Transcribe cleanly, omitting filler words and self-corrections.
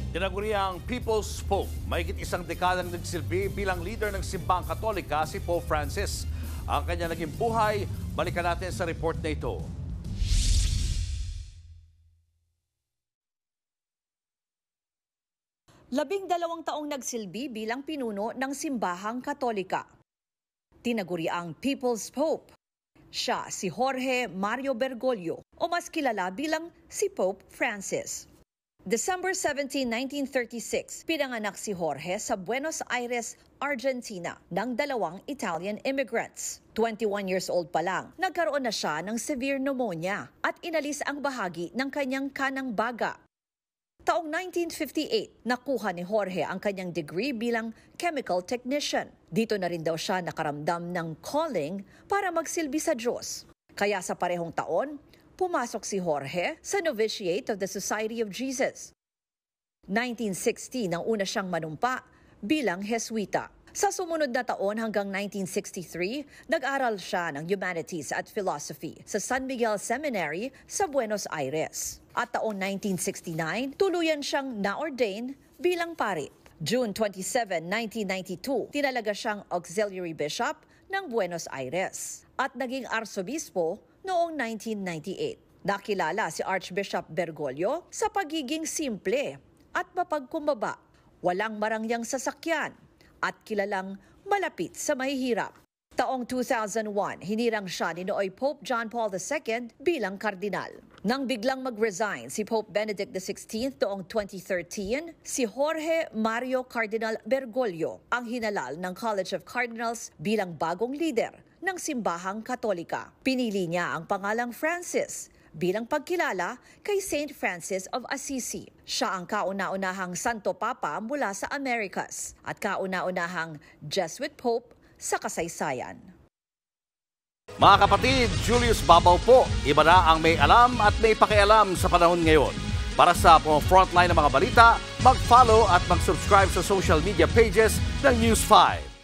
Tinaguri ang People's Pope. Mahigit isang dekadang nagsilbi bilang leader ng simbahang Katolika si Pope Francis. Ang kanya naging buhay, balikan natin sa report na ito. Labing-dalawang taong nagsilbi bilang pinuno ng simbahang Katolika. Tinaguri ang People's Pope. Siya si Jorge Mario Bergoglio o mas kilala bilang si Pope Francis. December 17, 1936, pinanganak si Jorge sa Buenos Aires, Argentina ng dalawang Italian immigrants. 21 years old pa lang, nagkaroon na siya ng severe pneumonia at inalis ang bahagi ng kanyang kanang baga. Taong 1958, nakuha ni Jorge ang kanyang degree bilang chemical technician. Dito na rin daw siya nakaramdam ng calling para magsilbi sa Diyos. Kaya sa parehong taon, pumasok si Jorge sa novitiate of the Society of Jesus. 1960 nang una siyang manumpa bilang Jesuita. Sa sumunod na taon hanggang 1963, nag-aral siya ng Humanities at Philosophy sa San Miguel Seminary sa Buenos Aires. At taon 1969, tuluyan siyang na-ordain bilang pari. June 27, 1992, tinalaga siyang Auxiliary Bishop ng Buenos Aires at naging arsobispo noong 1998. Nakilala si Archbishop Bergoglio sa pagiging simple at mapagkumbaba, walang marangyang sasakyan at kilalang malapit sa mahihirap. Taong 2001, hinirang siya ni Nooy Pope John Paul II bilang kardinal. Nang biglang mag-resign si Pope Benedict XVI noong 2013, si Jorge Mario Cardinal Bergoglio ang hinalal ng College of Cardinals bilang bagong leader ng simbahang Katolika. Pinili niya ang pangalang Francis bilang pagkilala kay Saint Francis of Assisi. Siya ang kauna-unahang Santo Papa mula sa Americas at kauna-unahang Jesuit Pope sa kasaysayan. Mga kapatid, Julius Babaw po. Iba na ang may alam at may pakialam sa panahon ngayon. Para sa frontline ng mga balita, mag-follow at mag-subscribe sa social media pages ng News 5.